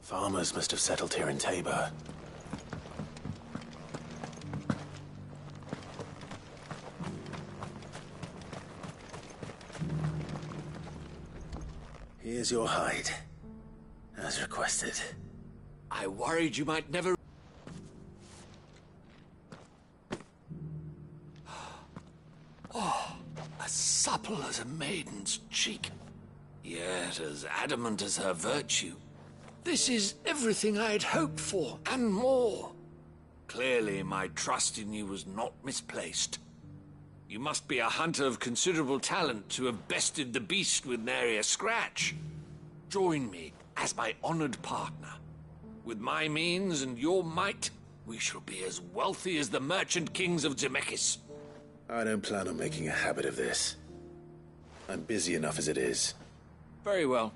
Farmers must have settled here in Tabor. Here's your hide, as requested. I worried you might never... Oh, as supple as a maiden's cheek, yet as adamant as her virtue. This is everything I had hoped for, and more. Clearly, my trust in you was not misplaced. You must be a hunter of considerable talent to have bested the beast with nary a scratch. Join me as my honored partner. With my means and your might, we shall be as wealthy as the merchant kings of Zemeckis. I don't plan on making a habit of this. I'm busy enough as it is. Very well.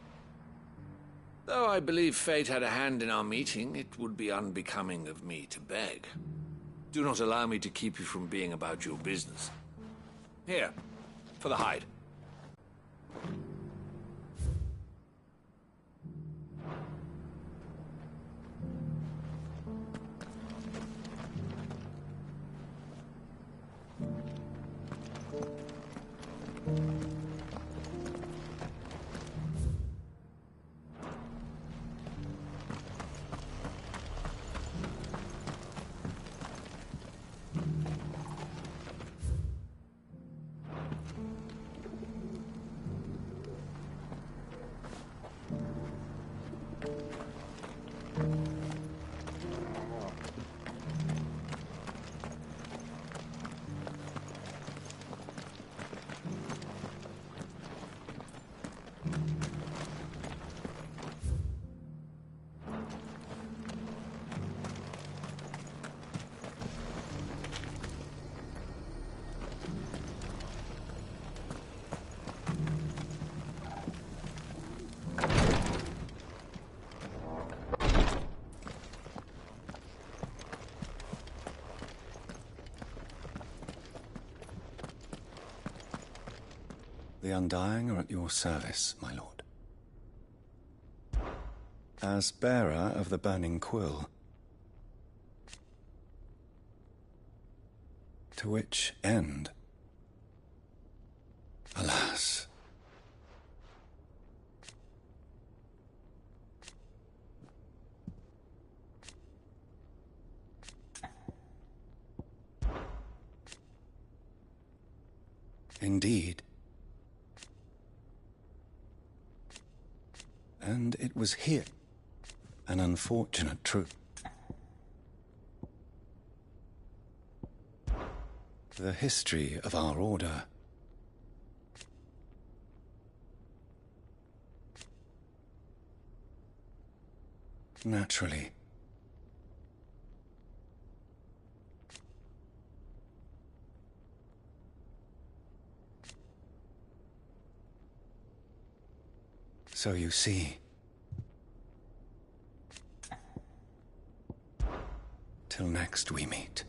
Though I believe fate had a hand in our meeting, it would be unbecoming of me to beg. Do not allow me to keep you from being about your business. Here, for the hide. The Undying are at your service, my lord. As bearer of the burning quill, to which end? Alas. Indeed. And it was here, an unfortunate truth. The history of our order naturally. So you see, till next we meet.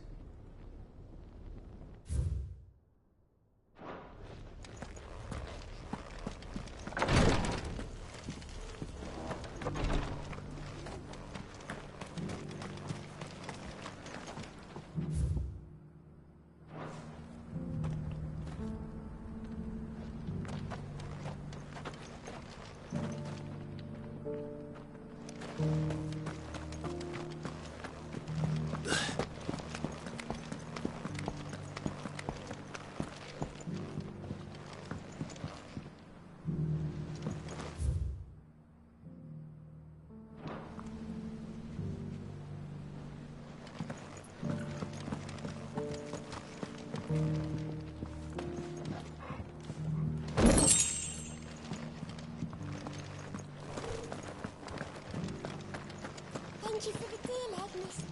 Thank you for the deal, Agnes.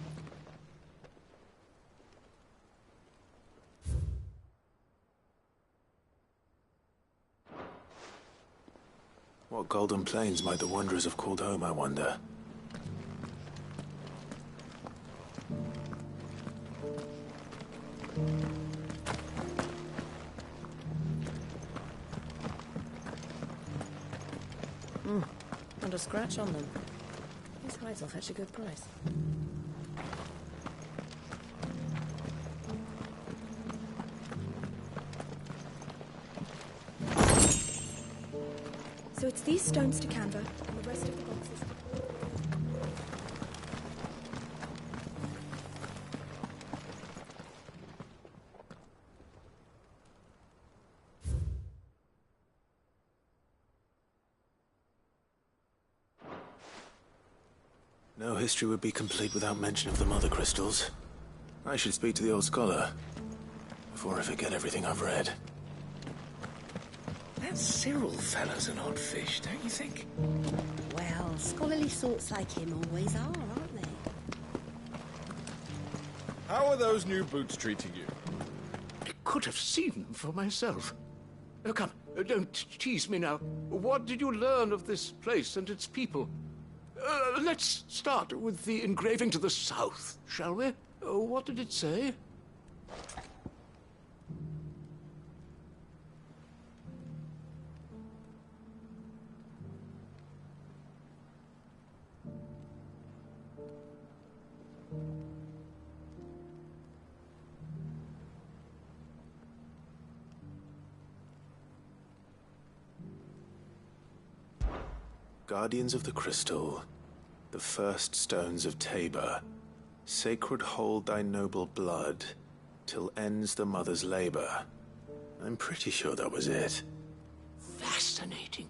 What golden plains might the wanderers have called home, I wonder? Not a scratch on them. These hides will fetch a good price. So it's these stones to Canva, and the rest of the boxes. No history would be complete without mention of the mother crystals. I should speak to the old scholar before I forget everything I've read. That Cyril fella's an odd fish, don't you think? Well, scholarly sorts like him always are, aren't they? How are those new boots treating you? I could have seen them for myself. Oh, come, don't tease me now. What did you learn of this place and its people? Let's start with the engraving to the south, shall we? What did it say? Guardians of the Crystal, the first stones of Tabor, sacred hold thy noble blood, till ends the mother's labor. I'm pretty sure that was it. Fascinating.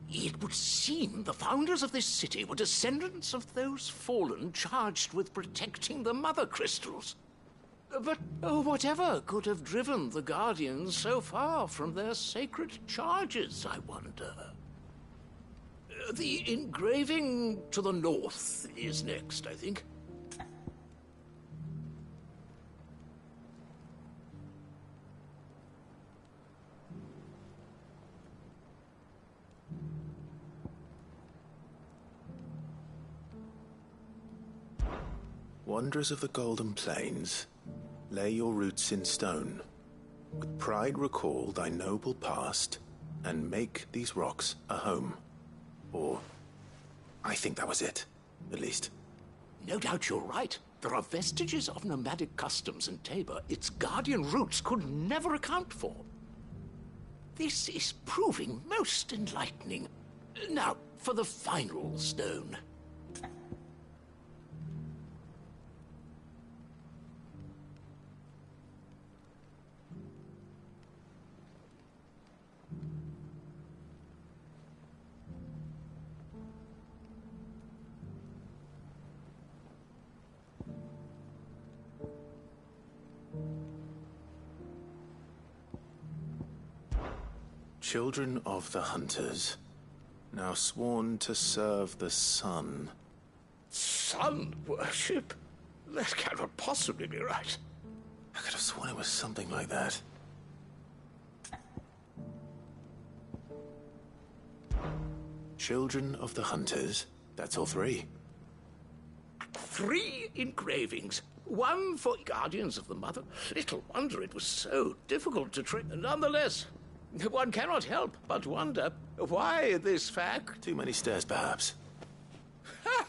It would seem the founders of this city were descendants of those fallen charged with protecting the mother crystals. But whatever could have driven the Guardians so far from their sacred charges, I wonder? The engraving to the north is next, I think. Wanderers of the Golden Plains, lay your roots in stone. With pride recall thy noble past, and make these rocks a home. Or, I think that was it, at least. No doubt you're right. There are vestiges of nomadic customs in Tabor its guardian roots could never account for. This is proving most enlightening. Now, for the final stone. Children of the Hunters, now sworn to serve the sun. Sun worship? That cannot possibly be right. I could have sworn it was something like that. Children of the Hunters, that's all three. 3 engravings. One for Guardians of the Mother. Little wonder it was so difficult to trace. Nonetheless, one cannot help but wonder why this fact... Too many stairs, perhaps. Ha!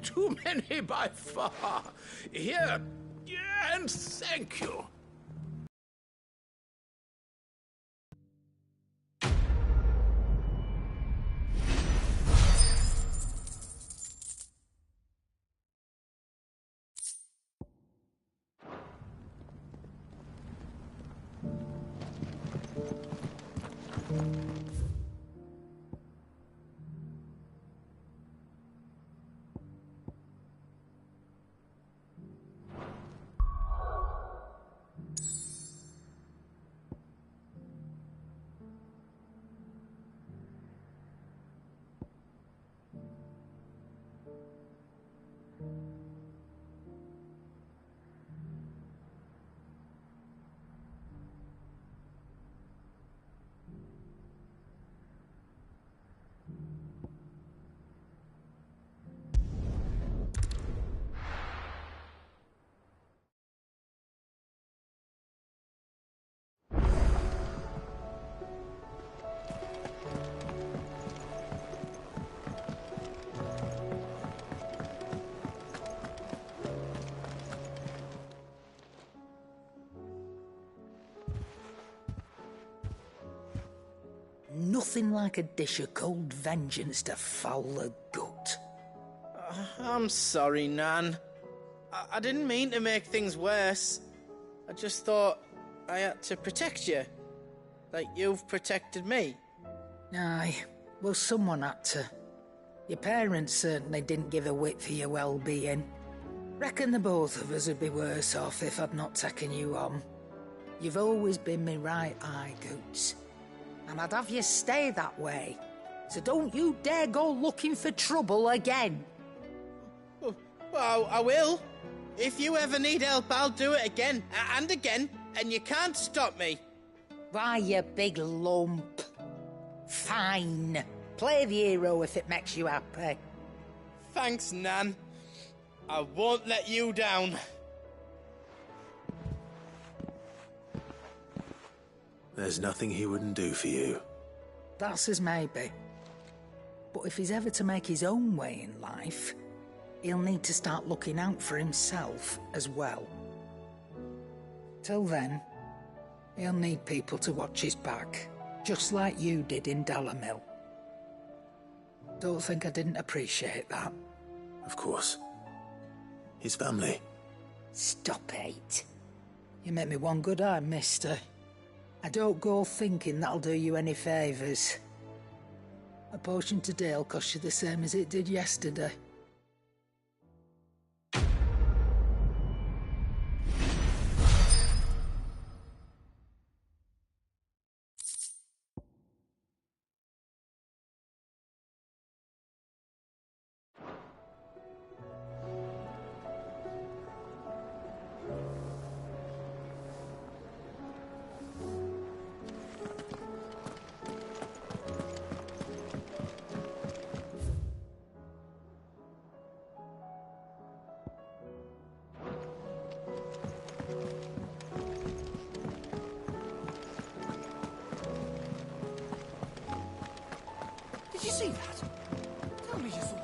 Too many by far. Here, and thank you. Nothing like a dish of cold vengeance to foul the gut. I'm sorry, Nan. I didn't mean to make things worse. I just thought I had to protect you. Like you've protected me. Aye, well, someone had to. Your parents certainly didn't give a whit for your well-being. Reckon the both of us would be worse off if I'd not taken you on. You've always been me right eye, Goots. And I'd have you stay that way. So don't you dare go looking for trouble again. Well, I will. If you ever need help, I'll do it again and again, and you can't stop me. Why, you big lump. Fine. Play the hero if it makes you happy. Thanks, Nan. I won't let you down. There's nothing he wouldn't do for you. That's as maybe. But if he's ever to make his own way in life, he'll need to start looking out for himself as well. Till then, he'll need people to watch his back, just like you did in Dalamil. Don't think I didn't appreciate that. Of course. His family. Stop it. You make me one good eye, mister. I don't go thinking that'll do you any favours. A potion today'll cost you the same as it did yesterday. Did you see that? Tell me you saw it.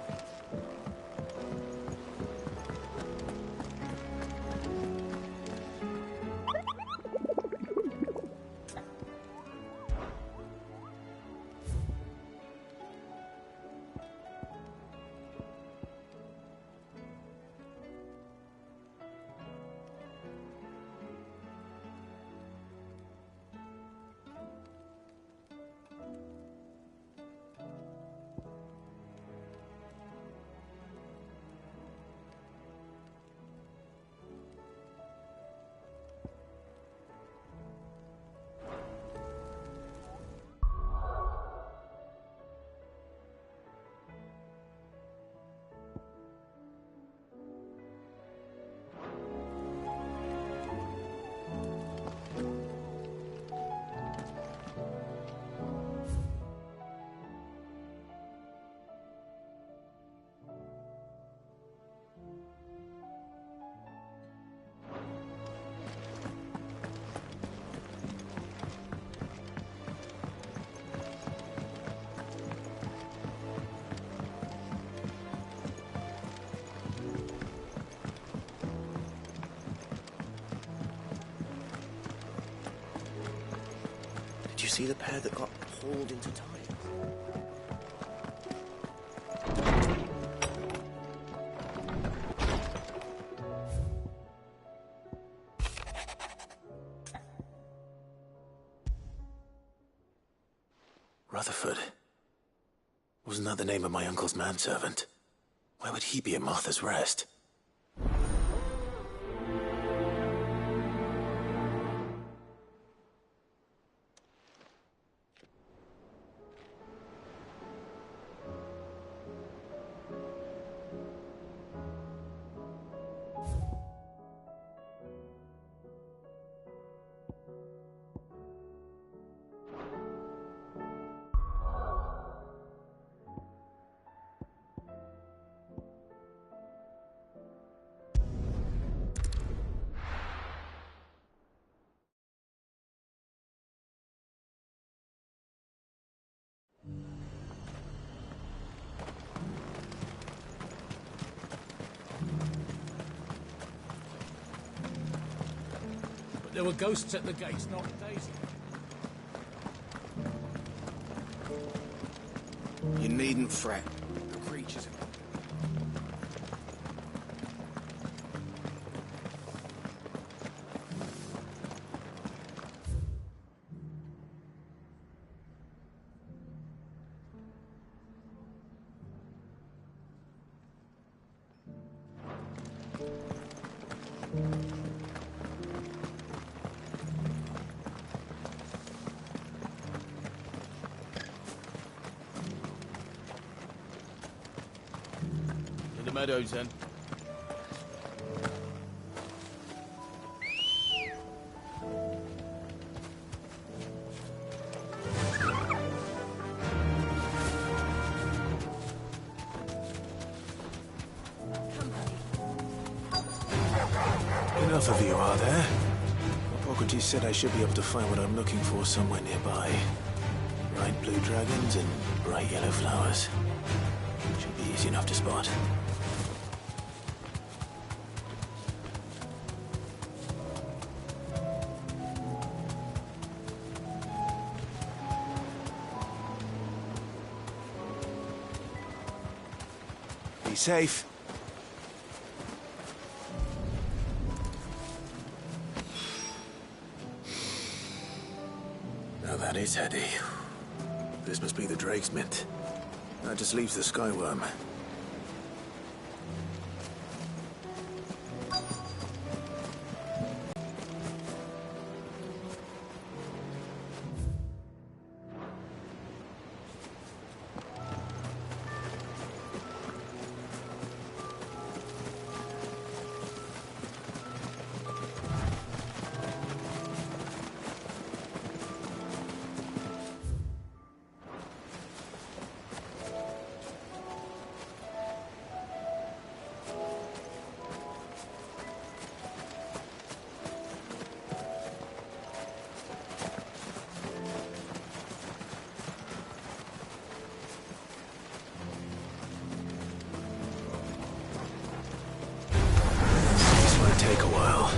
Did you see the pair that got hauled into time? Rutherford. Wasn't that the name of my uncle's manservant? Why would he be at Martha's Rest? There were ghosts at the gates, not Daisy. needn't fret. The creatures... In the meadows, then. Enough of you, are there? Hippocrates said I should be able to find what I'm looking for somewhere nearby. Bright blue dragons and bright yellow flowers. Should be easy enough to spot. Be safe. Now that is heady. This must be the Drake's Mint. That just leaves the Skyworm. Take a while.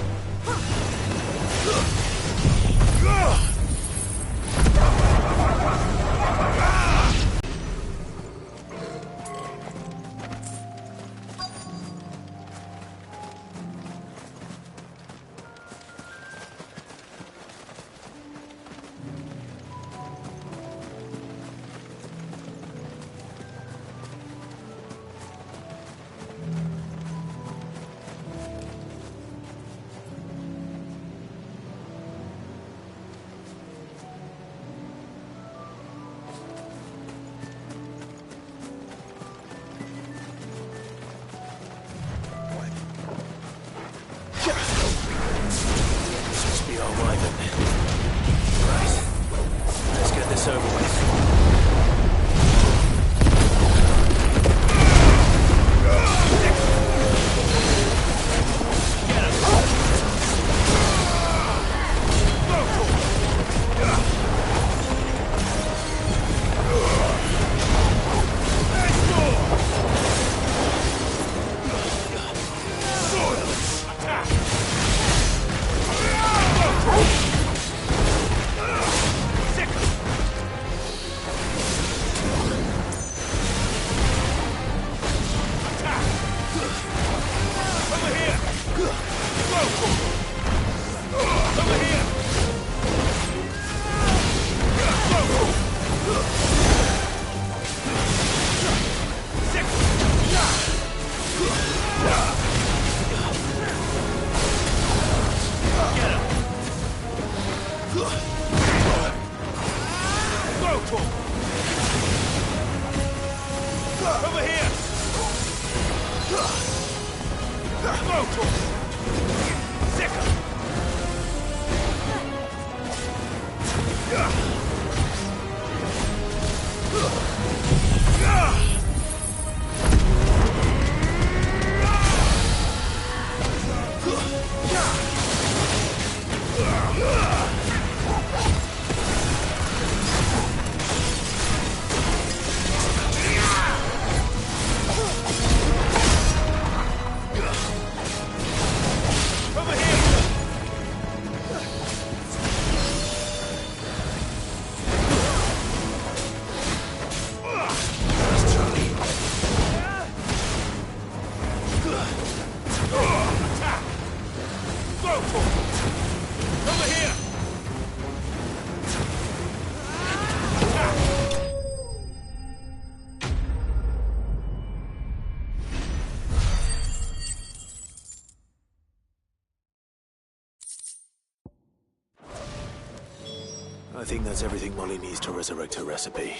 I think that's everything Molly needs to resurrect her recipe.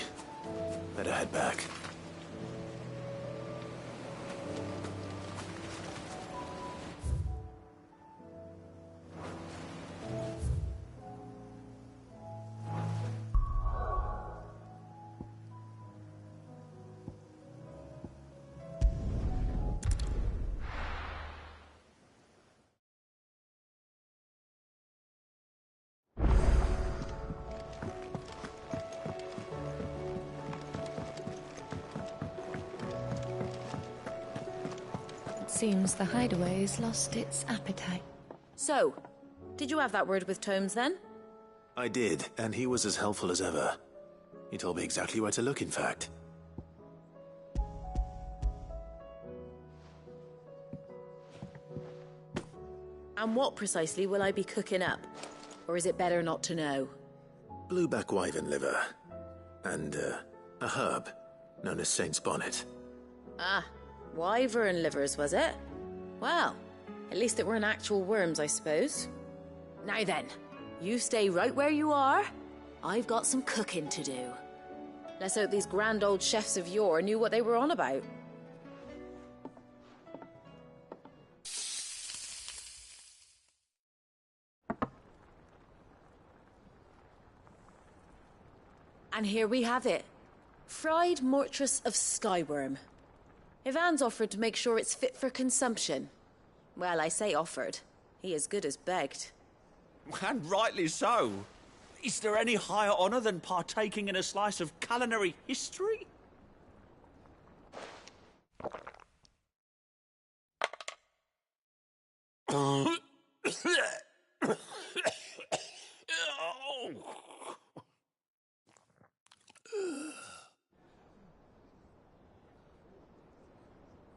Better head back. Seems the hideaway's lost its appetite. So, did you have that word with Tomes then? I did, and he was as helpful as ever. He told me exactly where to look, in fact. And what precisely will I be cooking up? Or is it better not to know? Blueback wyvern liver. And, a herb known as Saint's Bonnet. Ah, wyvern livers, was it? Well, at least it weren't actual worms, I suppose. Now then, you stay right where you are. I've got some cooking to do. Let's hope these grand old chefs of yore knew what they were on about. And here we have it. Fried mortress of skyworm. Ivan's offered to make sure it's fit for consumption. Well, I say offered. He as good as begged. And rightly so. Is there any higher honour than partaking in a slice of culinary history?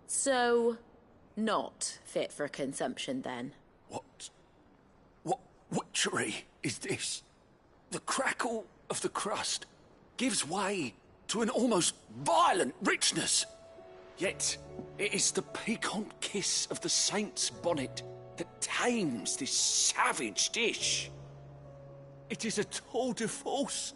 So, not fit for consumption then? What witchery is this? The crackle of the crust gives way to an almost violent richness. Yet, it is the piquant kiss of the saint's bonnet that tames this savage dish. It is a tour de force.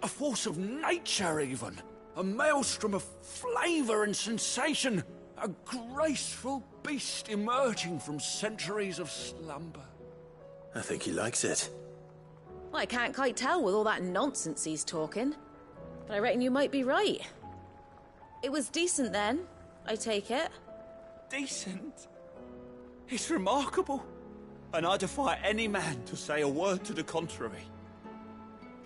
A force of nature, even. A maelstrom of flavour and sensation. A graceful beast emerging from centuries of slumber. I think he likes it. Well, I can't quite tell with all that nonsense he's talking. But I reckon you might be right. It was decent then, I take it. Decent? It's remarkable. And I defy any man to say a word to the contrary.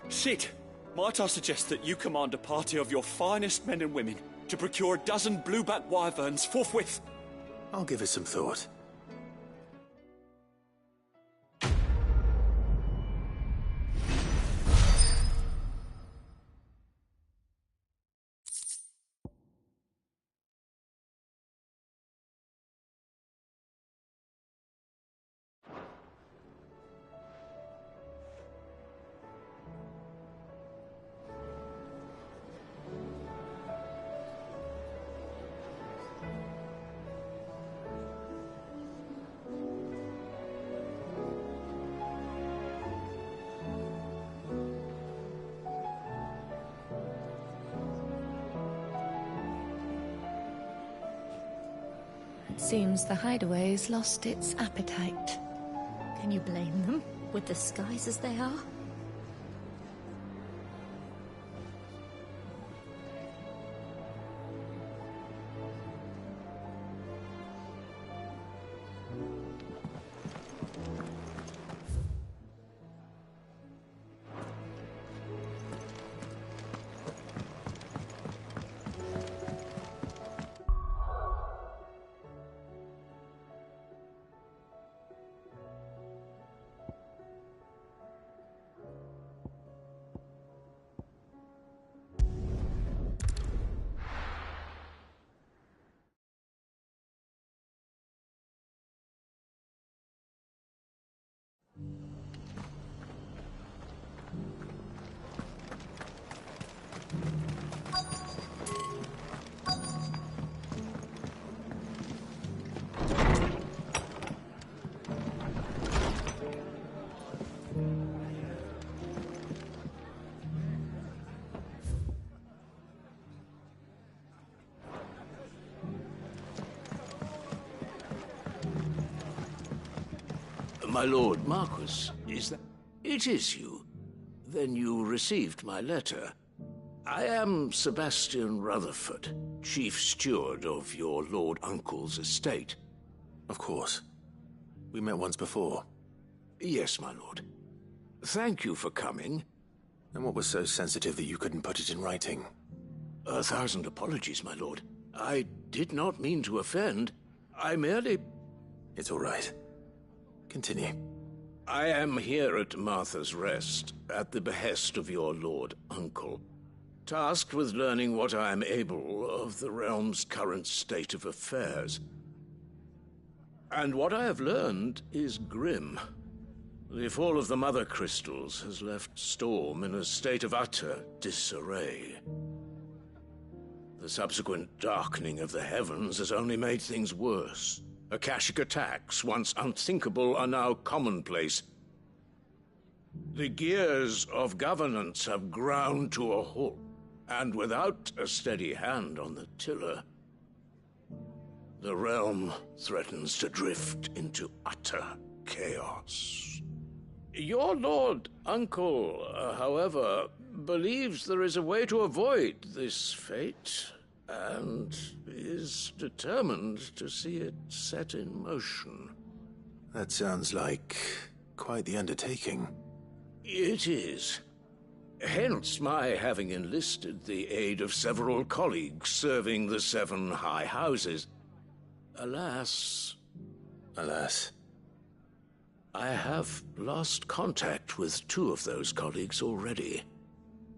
Sid, might I suggest that you command a party of your finest men and women to procure a dozen blueback wyverns forthwith? I'll give it some thought. It seems the hideaway's lost its appetite. Can you blame them, with the skies as they are? My lord Marquis, is that... It is you. Then you received my letter. I am Sebastian Rutherford, Chief Steward of your Lord Uncle's estate. Of course. We met once before. Yes, my lord. Thank you for coming. And what was so sensitive that you couldn't put it in writing? 1,000 apologies, my lord. I did not mean to offend. I merely... It's all right. Continue. I am here at Martha's Rest, at the behest of your Lord Uncle, tasked with learning what I am able of the realm's current state of affairs. And what I have learned is grim. The fall of the Mother Crystals has left Storm in a state of utter disarray. The subsequent darkening of the heavens has only made things worse. Akashic attacks, once unthinkable, are now commonplace. The gears of governance have ground to a halt, and without a steady hand on the tiller, the realm threatens to drift into utter chaos. Your Lord Uncle, however, believes there is a way to avoid this fate, and is determined to see it set in motion. That sounds like quite the undertaking. It is. Hence my having enlisted the aid of several colleagues serving the 7 high houses. Alas... Alas? I have lost contact with 2 of those colleagues already.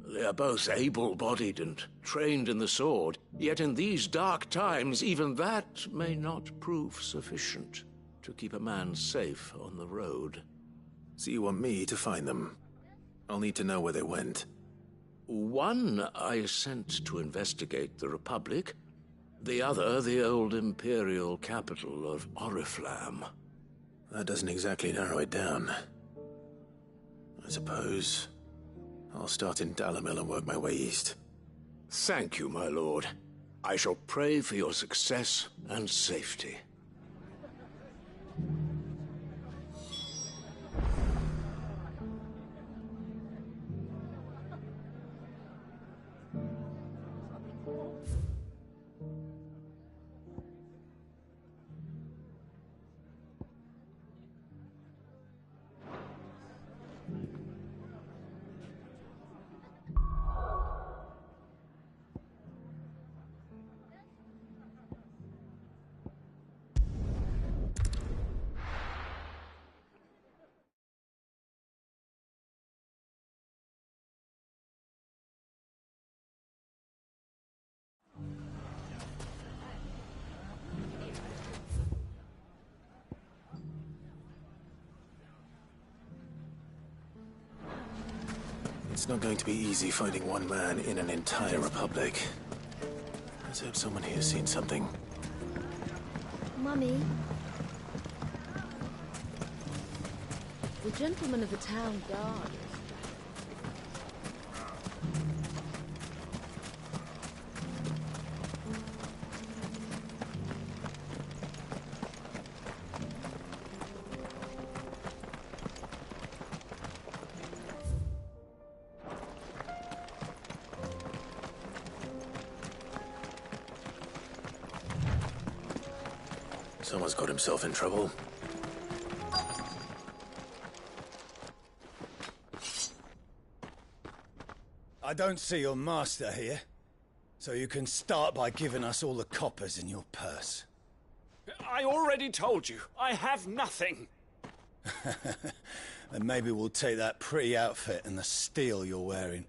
They are both able-bodied and trained in the sword, yet in these dark times, even that may not prove sufficient to keep a man safe on the road. So you want me to find them? I'll need to know where they went. One I sent to investigate the Republic, the other the old Imperial capital of Oriflamme. That doesn't exactly narrow it down. I suppose I'll start in Dalamil and work my way east. Thank you, my lord. I shall pray for your success and safety. It's not going to be easy finding one man in an entire republic. Let's hope someone here's seen something. Mummy. The gentleman of the town guard. Someone's got himself in trouble. I don't see your master here, so you can start by giving us all the coppers in your purse. I already told you, I have nothing. And maybe we'll take that pretty outfit and the steel you're wearing.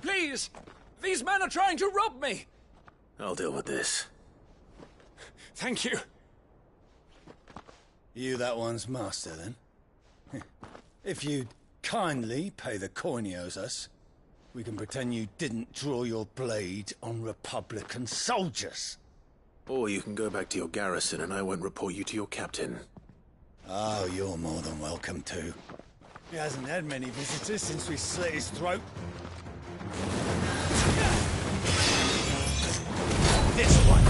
Please! These men are trying to rob me! I'll deal with this. Thank you. You that one's master, then? If you'd kindly pay the coin he owes us, we can pretend you didn't draw your blade on Republican soldiers. Or you can go back to your garrison and I won't report you to your captain. Oh, you're more than welcome to. He hasn't had many visitors since we slit his throat. This one!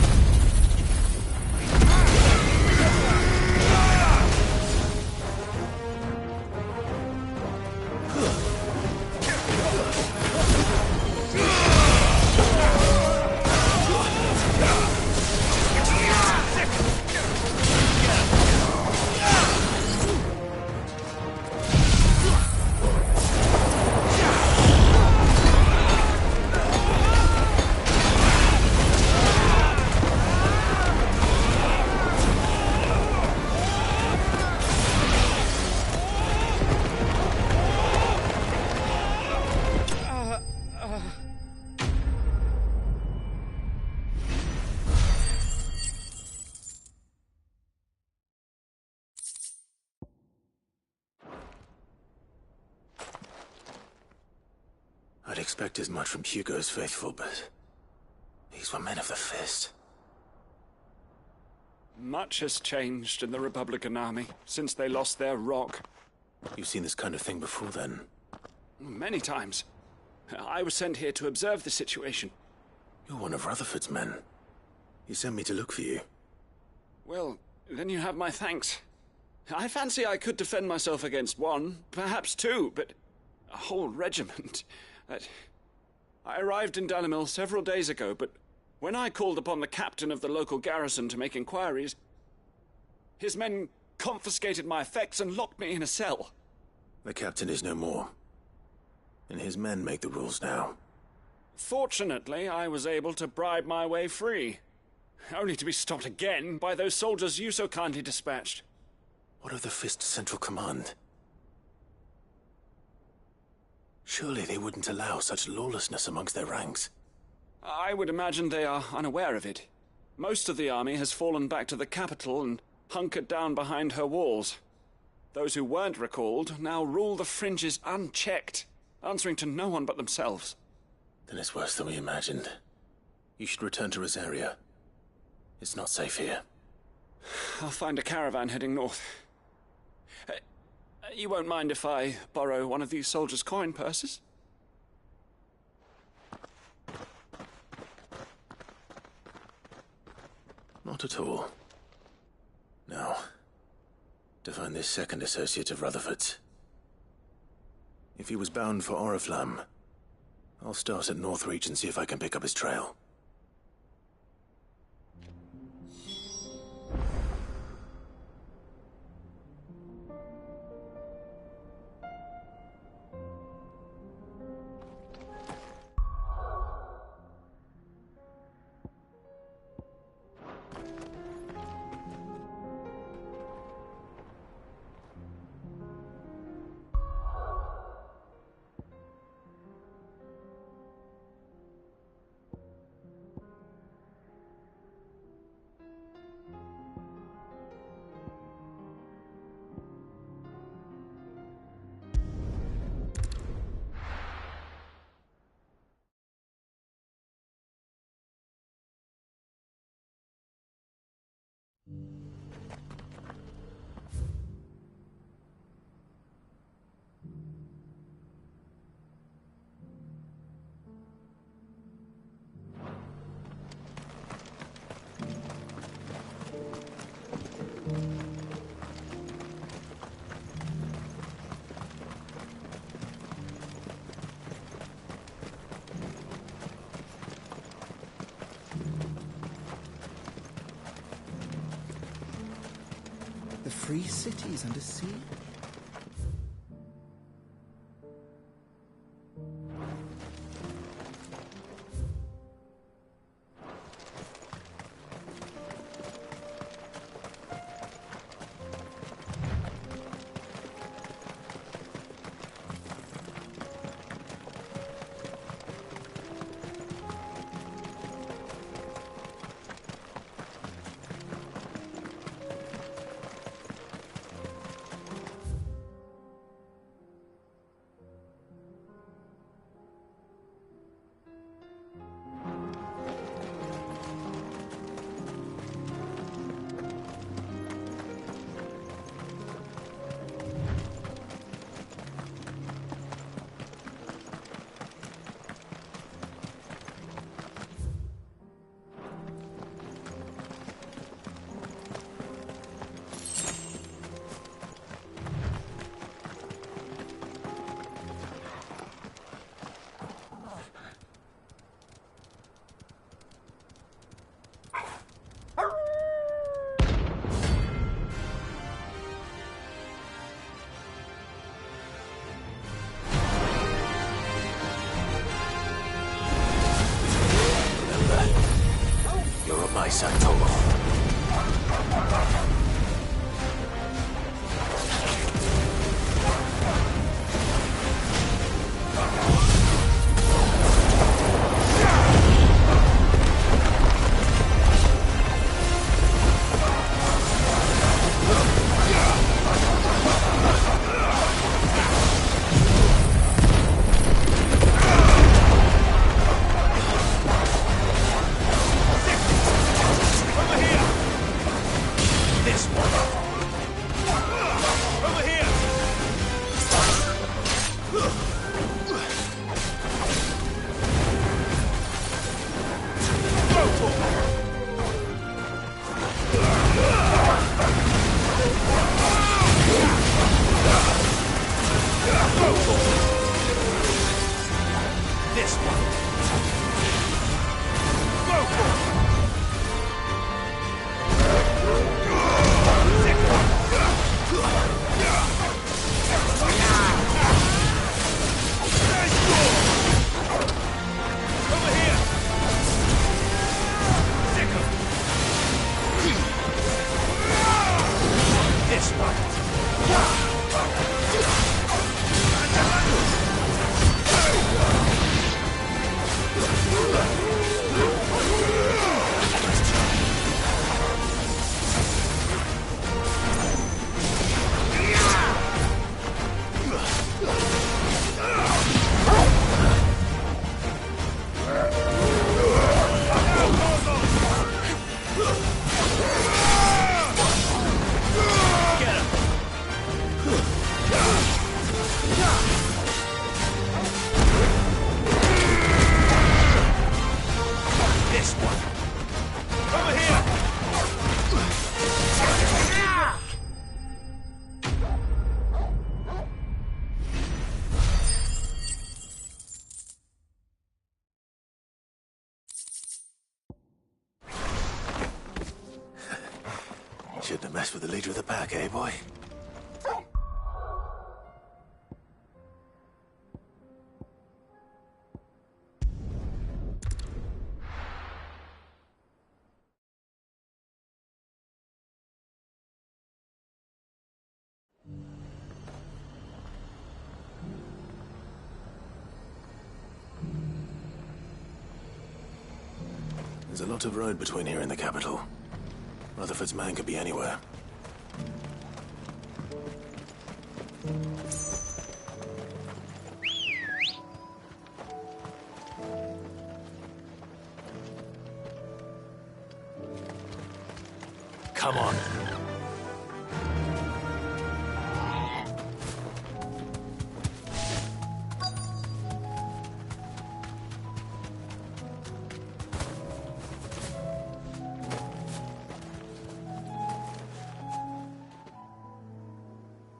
expect as much from Hugo's faithful, but these were men of the fist. Much has changed in the Republican army since they lost their rock. You've seen this kind of thing before, then? Many times. I was sent here to observe the situation. You're one of Rutherford's men. He sent me to look for you. Well, then you have my thanks. I fancy I could defend myself against one, perhaps two, but a whole regiment. I arrived in Dalimil several days ago, but when I called upon the captain of the local garrison to make inquiries, his men confiscated my effects and locked me in a cell. The captain is no more, and his men make the rules now. Fortunately, I was able to bribe my way free, only to be stopped again by those soldiers you so kindly dispatched. What of the Fist's Central Command? Surely they wouldn't allow such lawlessness amongst their ranks. I would imagine they are unaware of it. Most of the army has fallen back to the capital and hunkered down behind her walls. Those who weren't recalled now rule the fringes unchecked, answering to no one but themselves. Then it's worse than we imagined. You should return to Rosaria. It's not safe here. I'll find a caravan heading north. You won't mind if I borrow one of these soldiers' coin purses? Not at all. Now, to find this second associate of Rutherford's. If he was bound for Oriflamme, I'll start at Northreach and see if I can pick up his trail. The free cities under siege? My son, Tomo. This one. Go for it. Over here. This one. This one. Over here. Shouldn't have messed with the leader of the pack, eh, boy? There's a lot of road between here and the capital. Rutherford's man could be anywhere. Come on.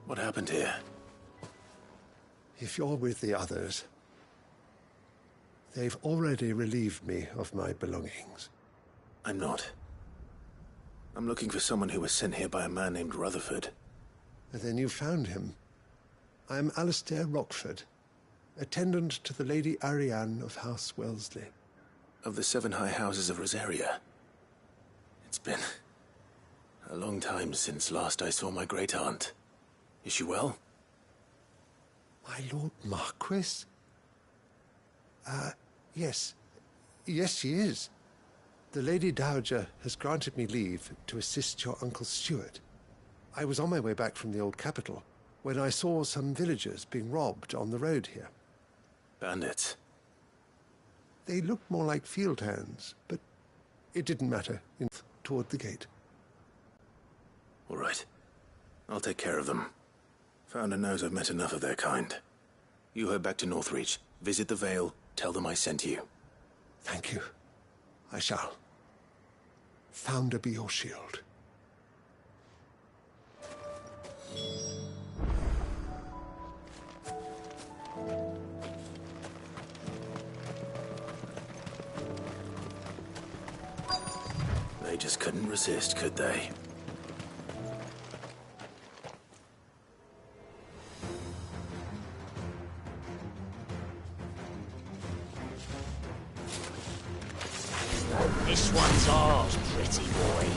What happened here? If you're with the others, they've already relieved me of my belongings. I'm not. I'm looking for someone who was sent here by a man named Rutherford. And then you found him. I am Alistair Rockford, attendant to the Lady Ariane of House Wellesley. Of the 7 high houses of Rosaria. It's been a long time since last I saw my great-aunt. Is she well? My Lord Marquis? Yes. Yes, she is. The Lady Dowager has granted me leave to assist your Uncle Stuart. I was on my way back from the old capital when I saw some villagers being robbed on the road here. Bandits? They looked more like field hands, but it didn't matter. Toward the gate. All right. I'll take care of them. Founder knows I've met enough of their kind. You head back to Northreach, visit the Vale, tell them I sent you. Thank you. I shall. Founder be your shield. They just couldn't resist, could they? This one's ours, pretty boy.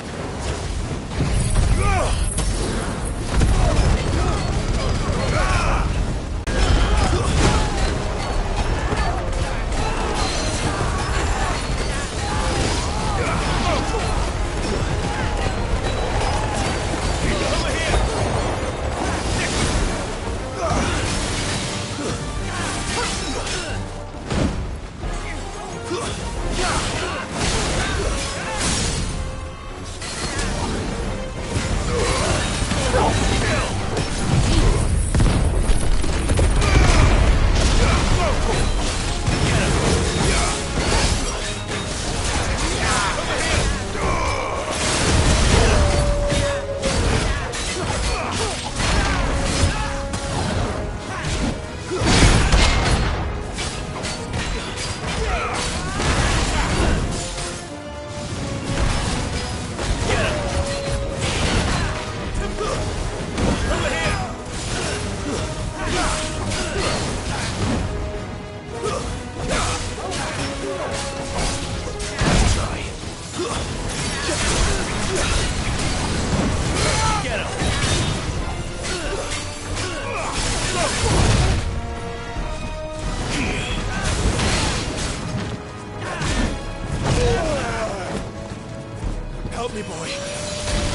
Help me, boy.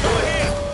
Over here.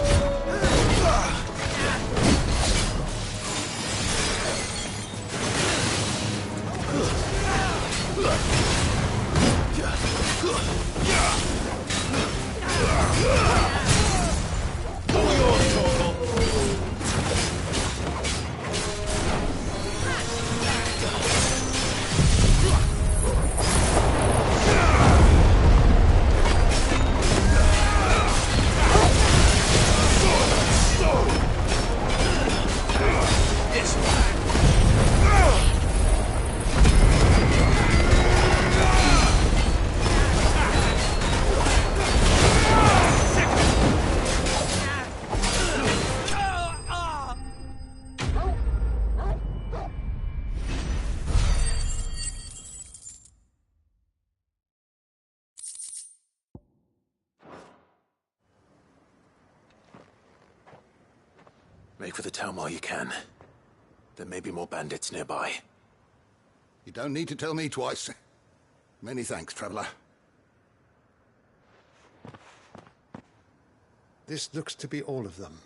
Make for the town while you can. There may be more bandits nearby. You don't need to tell me twice. Many thanks, traveler. This looks to be all of them.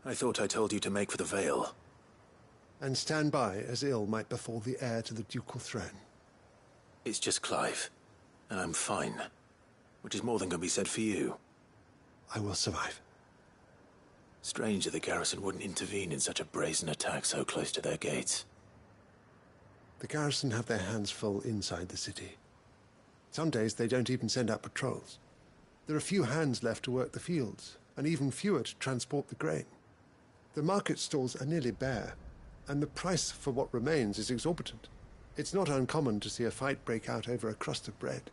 I thought I told you to make for the Vale. And stand by as ill might befall the heir to the ducal throne. It's just Clive, and I'm fine. Which is more than can be said for you. I will survive. Strange that the garrison wouldn't intervene in such a brazen attack so close to their gates. The garrison have their hands full inside the city. Some days they don't even send out patrols. There are few hands left to work the fields, and even fewer to transport the grain. The market stalls are nearly bare, and the price for what remains is exorbitant. It's not uncommon to see a fight break out over a crust of bread.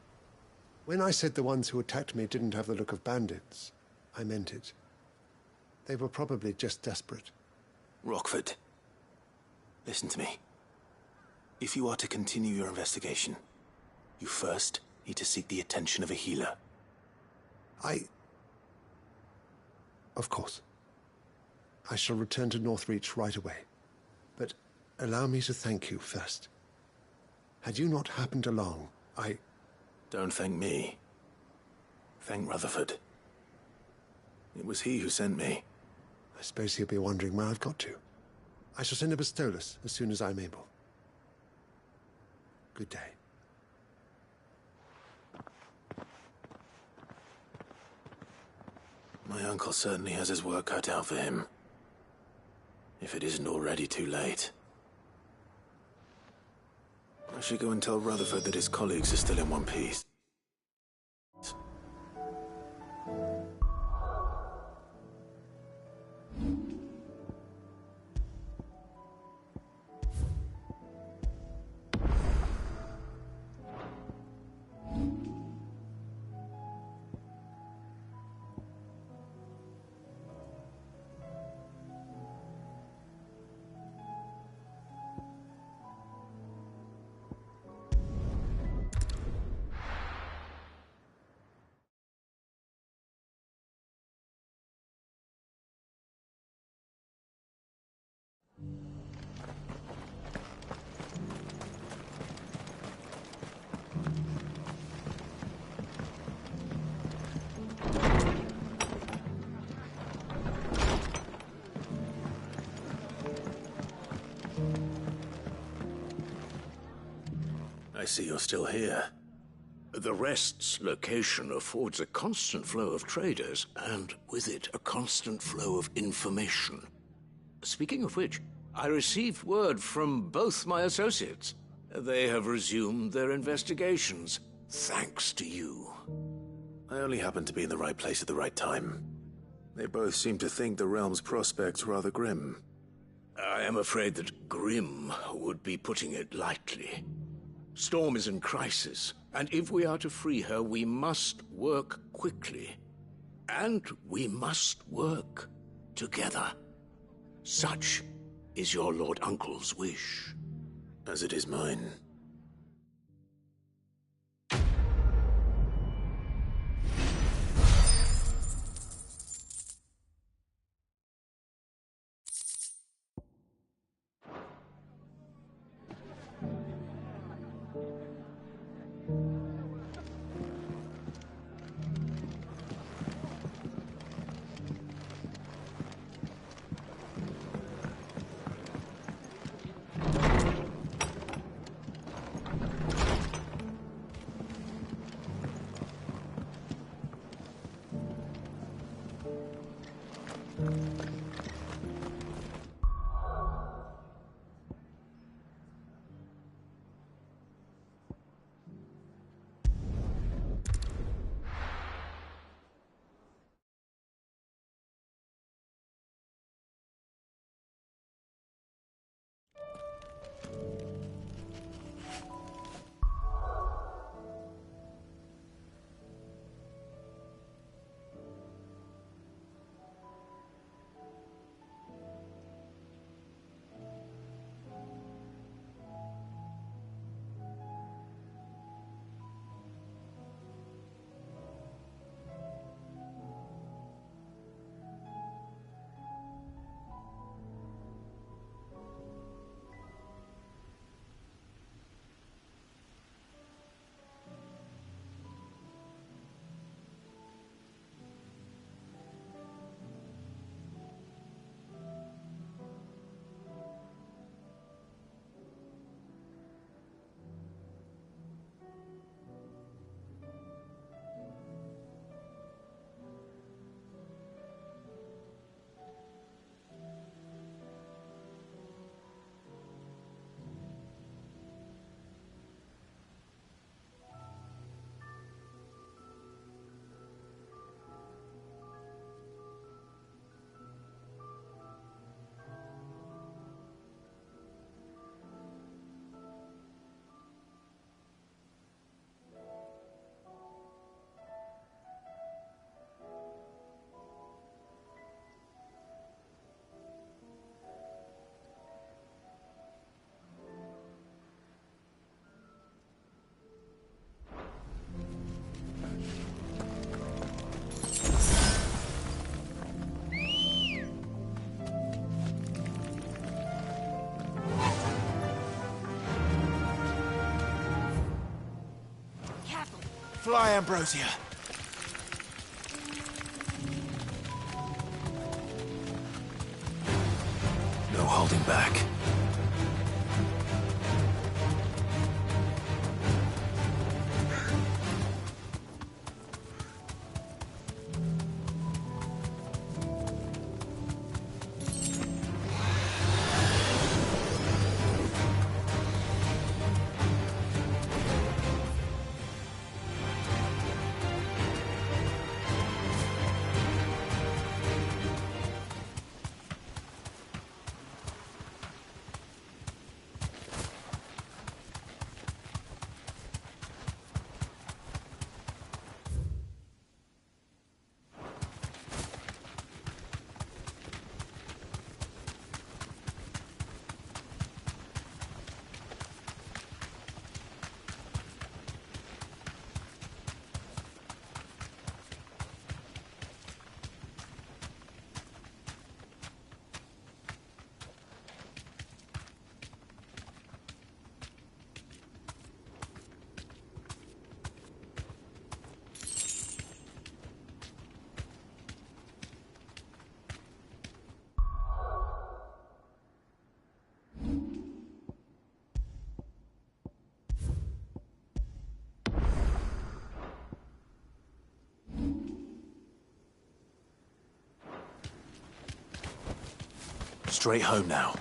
When I said the ones who attacked me didn't have the look of bandits, I meant it. They were probably just desperate. Rockford, listen to me. If you are to continue your investigation, you first need to seek the attention of a healer. Of course. I shall return to Northreach right away. But allow me to thank you first. Had you not happened along, Don't thank me. Thank Rutherford. It was he who sent me. I suppose he'll be wondering where I've got to. I shall send a Bastolus as soon as I'm able. Good day. My uncle certainly has his work cut out for him. If it isn't already too late. I should go and tell Rutherford that his colleagues are still in one piece. I see you're still here. The Rest's location affords a constant flow of traders, and with it, a constant flow of information. Speaking of which, I received word from both my associates. They have resumed their investigations, thanks to you. I only happened to be in the right place at the right time. They both seem to think the realm's prospects rather grim. I am afraid that grim would be putting it lightly. Storm is in crisis, and if we are to free her, we must work quickly. And we must work together. Such is your Lord Uncle's wish. As it is mine. Fly, Ambrosia. No holding back. Straight home now.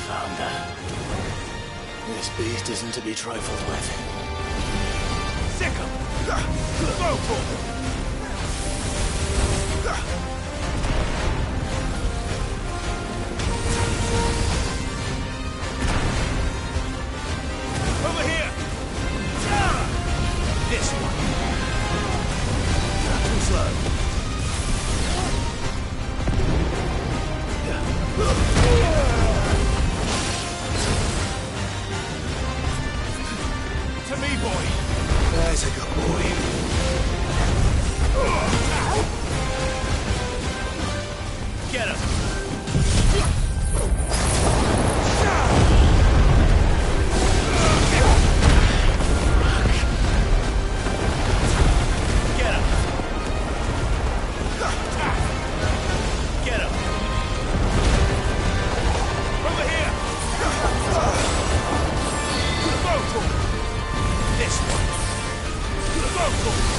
Found her. This beast isn't to be trifled with. Sick 'em! Go for it! Over here! This one. Too slow. To me, boy. There's a good boy. Get him! Get him! Get him! Over here! Go for it! This one! Go for it!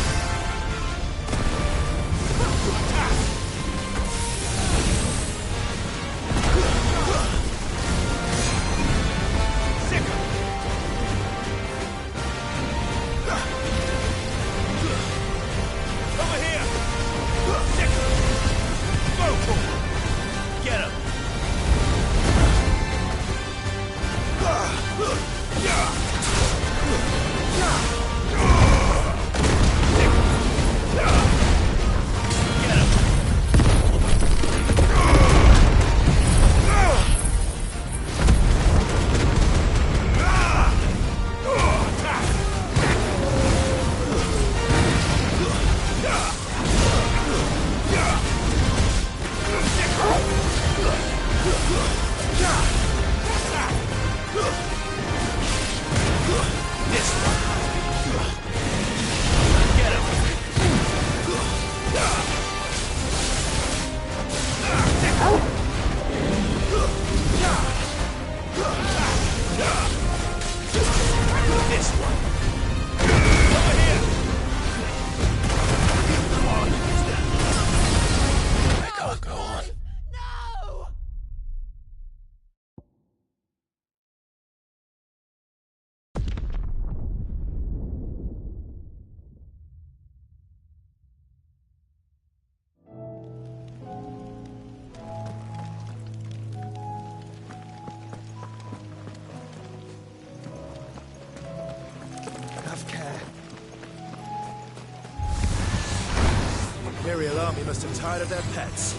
The Imperial Army must have tired of their pets.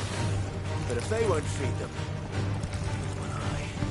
But if they won't feed them, neither will I.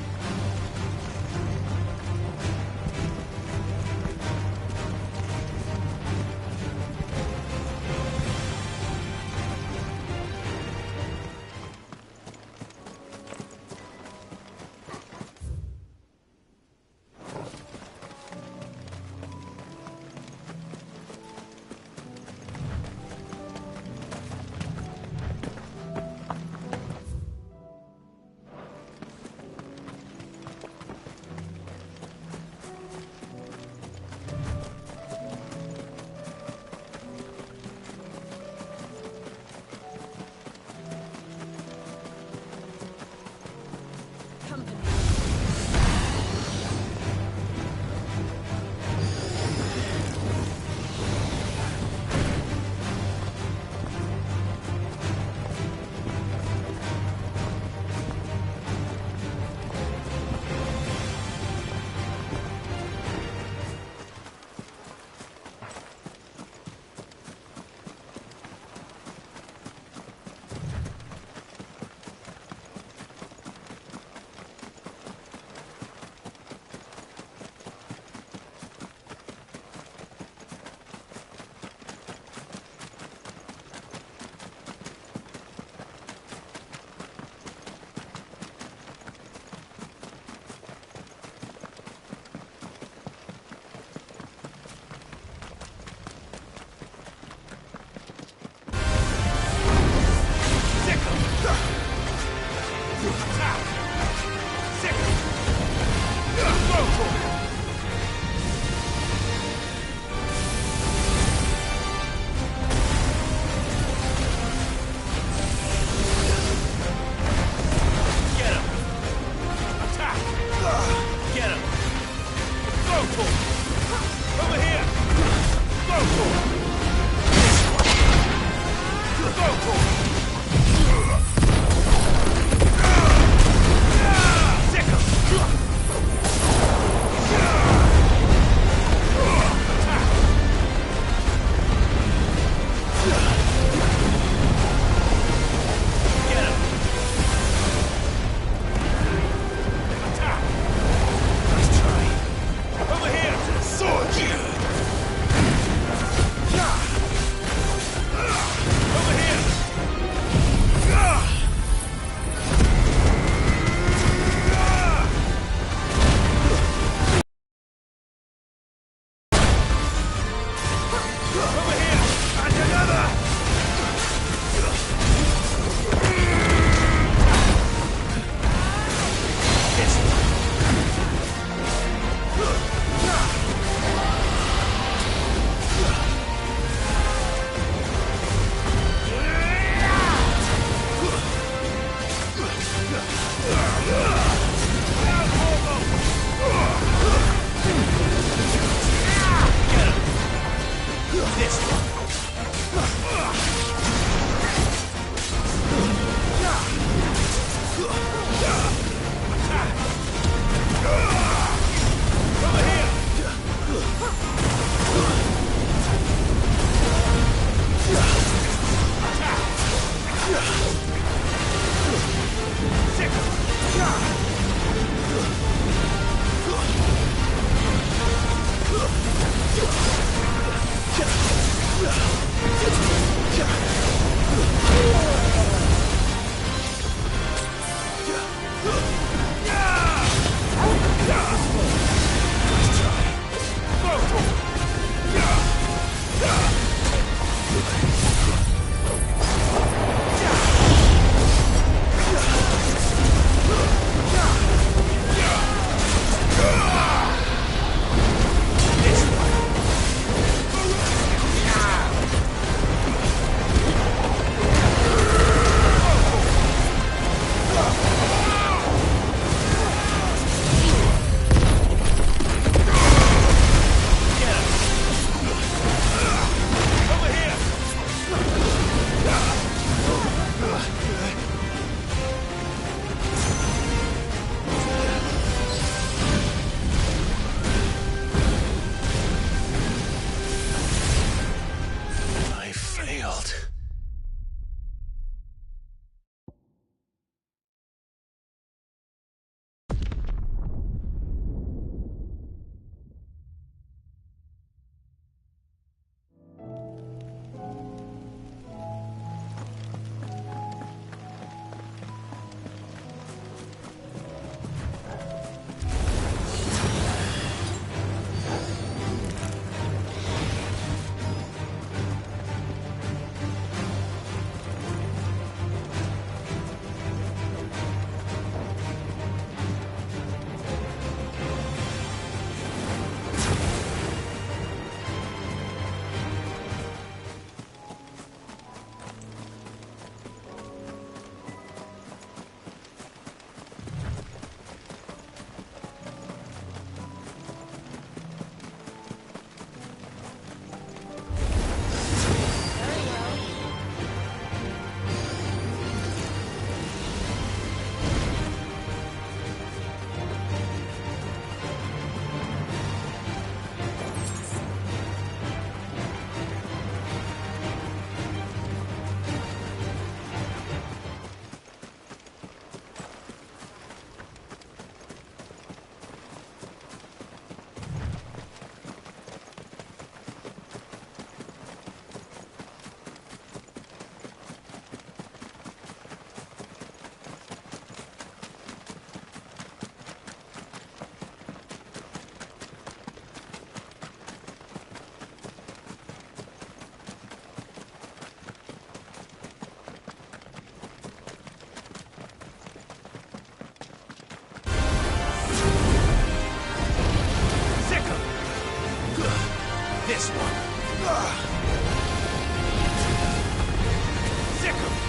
one. Sick 'em.